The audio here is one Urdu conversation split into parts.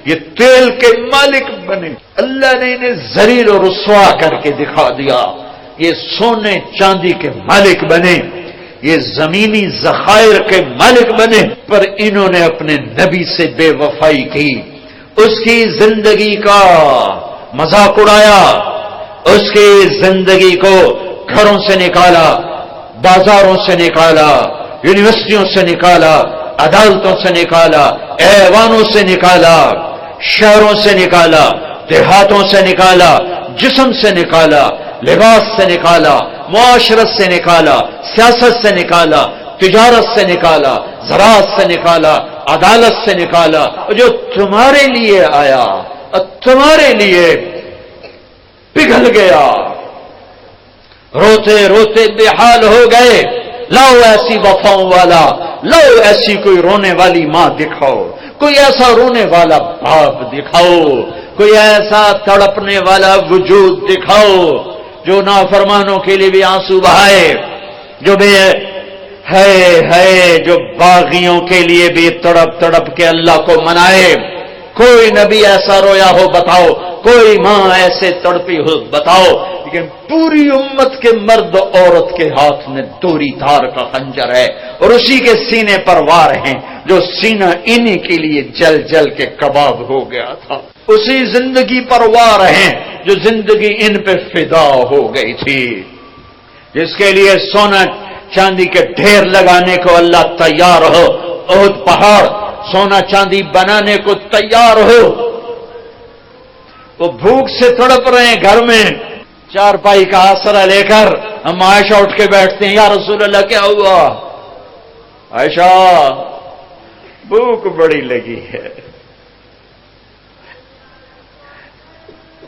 یہ تیل کے مالک بنے. اللہ نے انہیں ذلیل و رسوا کر کے دکھا دیا. یہ سونے چاندی کے مالک بنے, یہ زمینی ذخائر کے مالک بنے, پر انہوں نے اپنے نبی سے بے وفائی کی, اس کی زندگی کا مذاق اڑایا, اس کی زندگی کو گھروں سے نکالا, بازاروں سے نکالا, یونیورسٹیوں سے نکالا, عدالتوں سے نکالا, ایوانوں سے نکالا, شہروں سے نکالا, دیہاتوں سے نکالا, جسم سے نکالا, لباس سے نکالا, معاشرت سے نکالا, سیاست سے نکالا, تجارت سے نکالا, زراعت سے نکالا, عدالت سے نکالا. جو تمہارے لیے آیا تمہارے لیے پگھل گیا, روتے روتے بے حال ہو گئے. لاؤ ایسی وفاؤں والا, لاؤ ایسی کوئی رونے والی ماں دکھاؤ, کوئی ایسا رونے والا باپ دکھاؤ, کوئی ایسا تڑپنے والا وجود دکھاؤ جو نافرمانوں کے لیے بھی آنسو بہائے, جو بے ہے جو باغیوں کے لیے بھی تڑپ تڑپ کے اللہ کو منائے. کوئی نبی ایسا رویا ہو بتاؤ, کوئی ماں ایسے تڑپی ہو بتاؤ. لیکن پوری امت کے مرد عورت کے ہاتھ میں دوری دھار کا خنجر ہے, اور اسی کے سینے پر وار ہیں جو سینہ انہی کے لیے جل جل کے کباب ہو گیا تھا. اسی زندگی پر وار ہیں جو زندگی ان پہ فدا ہو گئی تھی, جس کے لیے سونا چاندی کے ڈھیر لگانے کو اللہ تیار ہو, احد پہاڑ سونا چاندی بنانے کو تیار ہو. وہ بھوک سے تڑپ رہے ہیں گھر میں, چارپائی کا آسرا لے کر ہم عائشہ اٹھ کے بیٹھتے ہیں, یا رسول اللہ کیا ہوا؟ عائشہ بھوک بڑی لگی ہے,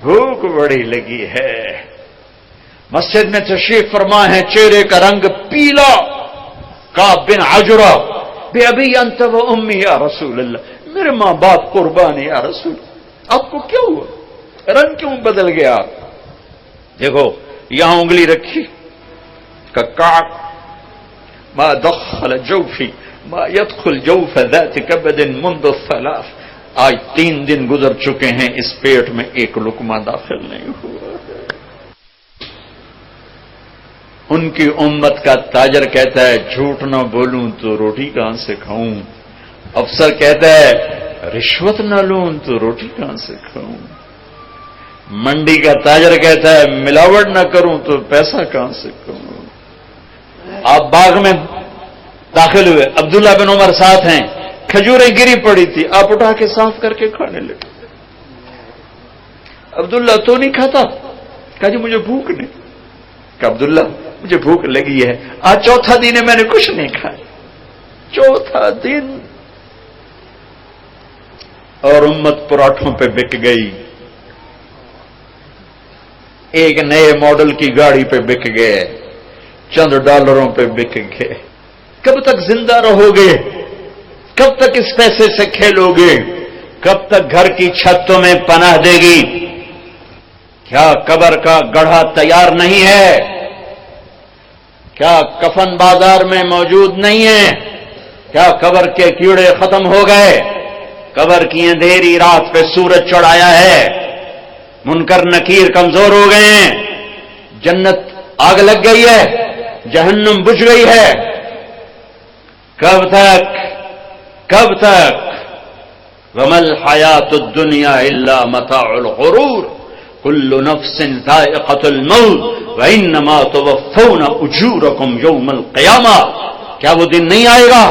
بھوک بڑی لگی ہے. مسجد میں تشریف فرما ہے, چہرے کا رنگ پیلا, کعب بن عجرہ, بے ابی انت و امی یا رسول اللہ, میرے ماں باپ قربان یا رسول, آپ کو کیا ہوا, رنگ کیوں بدل گیا؟ دیکھو یہاں انگلی رکھی, کعب ما دخل جوفی ما يدخل جوف ذات کبد منذ الثلاث, آج 3 دن گزر چکے ہیں اس پیٹ میں ایک لقمہ داخل نہیں ہوا. ان کی امت کا تاجر کہتا ہے جھوٹ نہ بولوں تو روٹی کہاں سے کھاؤں, افسر کہتا ہے رشوت نہ لوں تو روٹی کہاں سے کھاؤں, منڈی کا تاجر کہتا ہے ملاوٹ نہ کروں تو پیسہ کہاں سے کھاؤں. آپ باغ میں داخل ہوئے, عبداللہ بن عمر ساتھ ہیں, کھجوریں گری پڑی تھی, آپ اٹھا کے صاف کر کے کھانے لگے. عبداللہ تو نہیں کھاتا, کہا جی مجھے بھوک نہیں. کہ عبداللہ مجھے بھوک لگی ہے, آج 4تھا دن ہے میں نے کچھ نہیں کھایا, 4تھا دن. اور امت پراٹھوں پہ بک گئی, ایک نئے ماڈل کی گاڑی پہ بک گئے, چند ڈالروں پہ بک گئے. کب تک زندہ رہو گے, کب تک اس پیسے سے کھیلو گے, کب تک گھر کی چھتوں میں پناہ دے گی؟ کیا قبر کا گڑھا تیار نہیں ہے؟ کیا کفن بازار میں موجود نہیں ہے؟ کیا قبر کے کیڑے ختم ہو گئے؟ قبر کی اندھیری رات پہ سورج چڑھایا ہے, منکر نکیر کمزور ہو گئے ہیں, جنت آگ لگ گئی ہے, جہنم بجھ گئی ہے. کب تک, کب تک؟ وَمَا الْحَيَاةُ الدُّنْيَا إِلَّا مَتَاعُ الْغُرُورِ كُلُّ نَفْسٍ ذَائِقَةُ الْمَوْتِ وَإِنَّمَا تُوَفَّوْنَ أُجُورَكُمْ يَوْمَ الْقِيَامَةِ. کیا وہ دن نہیں آئے گا؟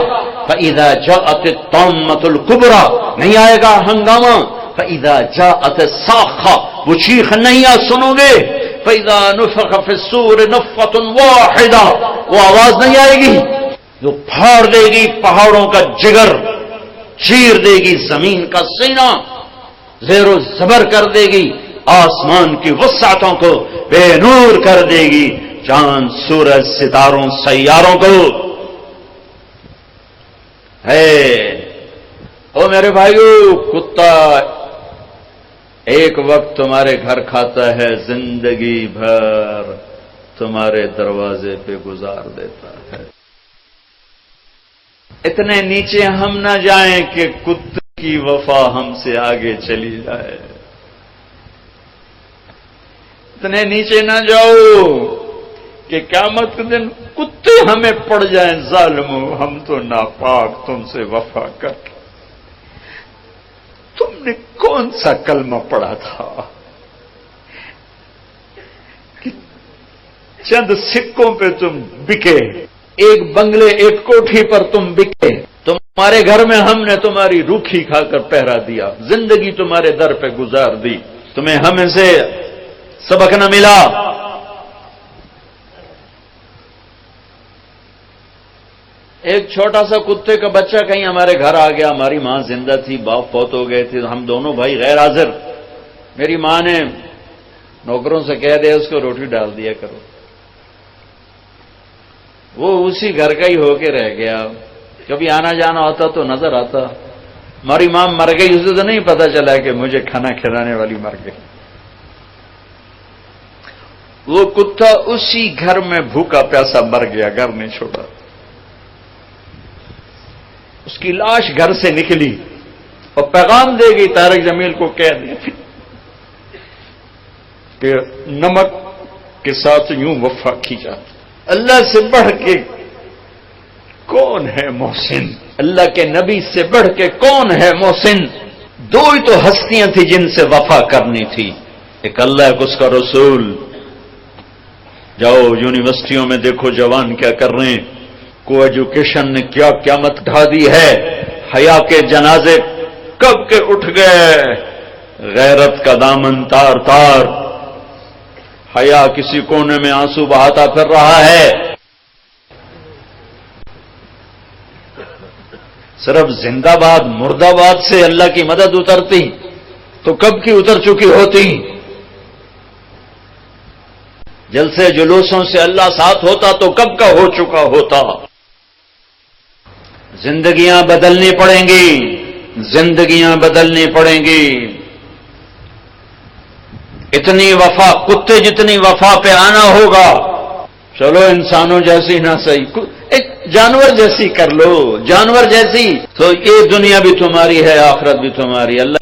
فَإِذَا جَاءَتِ الطَّامَّةُ الْكُبْرَى, نہیں آئے گا ہنگامہ. فَإِذَا جَاءَتِ الصَّاخَّةُ, وہ چیخ نہیں سنو گے. فَإِذَا نُفِخَ فِي الصُّورِ نَفْخَةٌ وَاحِدَةٌ, وہ آواز نہیں آئے گی جو پھاڑ دے گی پہاڑوں کا جگر, چیر دے گی زمین کا سینہ, زیر و زبر کر دے گی آسمان کی وسعتوں کو, بے نور کر دے گی چاند سورج ستاروں سیاروں کو. ہے او میرے بھائیو, کتا ایک وقت تمہارے گھر کھاتا ہے, زندگی بھر تمہارے دروازے پہ گزار دیتا ہے. اتنے نیچے ہم نہ جائیں کہ کتے کی وفا ہم سے آگے چلی جائے. اتنے نیچے نہ جاؤ کہ قیامت کے دن کتے ہمیں پڑ جائیں. ظالمو ہم تو ناپاک تم سے وفا کر. تم نے کون سا کلمہ پڑھا تھا کہ چند سکوں پہ تم بکے؟ ایک بنگلے ایک کوٹھی پر تم بکے. تمہارے گھر میں ہم نے تمہاری روکھی کھا کر پہرا دیا. زندگی تمہارے در پہ گزار دی. تمہیں ہمیں سے سبق نہ ملا. ایک چھوٹا سا کتے کا بچہ کہیں ہمارے گھر آ گیا. ہماری ماں زندہ تھی، باپ فوت ہو گئے تھے، ہم دونوں بھائی غیر حاضر. میری ماں نے نوکروں سے کہہ دیا اس کو روٹی ڈال دیا کرو. وہ اسی گھر کا ہی ہو کے رہ گیا. کبھی آنا جانا ہوتا تو نظر آتا. ہماری ماں مر گئی، اسے تو نہیں پتا چلا کہ مجھے کھانا کھلانے والی مر گئی. وہ کتا اسی گھر میں بھوکا پیاسا مر گیا، گھر نہیں چھوڑا. اس کی لاش گھر سے نکلی اور پیغام دے گئی طارق جمیل کو، کہہ دیا کہ نمک کے ساتھ یوں وفا کی جاتی. اللہ سے بڑھ کے کون ہے محسن؟ اللہ کے نبی سے بڑھ کے کون ہے محسن؟ دو ہی تو ہستیاں تھیں جن سے وفا کرنی تھی، ایک اللہ ایک اس کا رسول. جاؤ یونیورسٹیوں میں دیکھو جوان کیا کر رہے ہیں. کو ایجوکیشن نے کیا قیامت ڈھا دی ہے. حیا کے جنازے کب کے اٹھ گئے. غیرت کا دامن تار تار. حیا کسی کونے میں آنسو بہاتا پھر رہا ہے. صرف زندہ باد مردہ باد سے اللہ کی مدد اترتی تو کب کی اتر چکی ہوتی. جلسے جلوسوں سے اللہ ساتھ ہوتا تو کب کا ہو چکا ہوتا. زندگیاں بدلنی پڑیں گی، زندگیاں بدلنی پڑیں گی. اتنی وفا، کتے جتنی وفا پہ آنا ہوگا. چلو انسانوں جیسی نہ صحیح، ایک جانور جیسی کر لو. جانور جیسی تو یہ دنیا بھی تمہاری ہے، آخرت بھی تمہاری. اللہ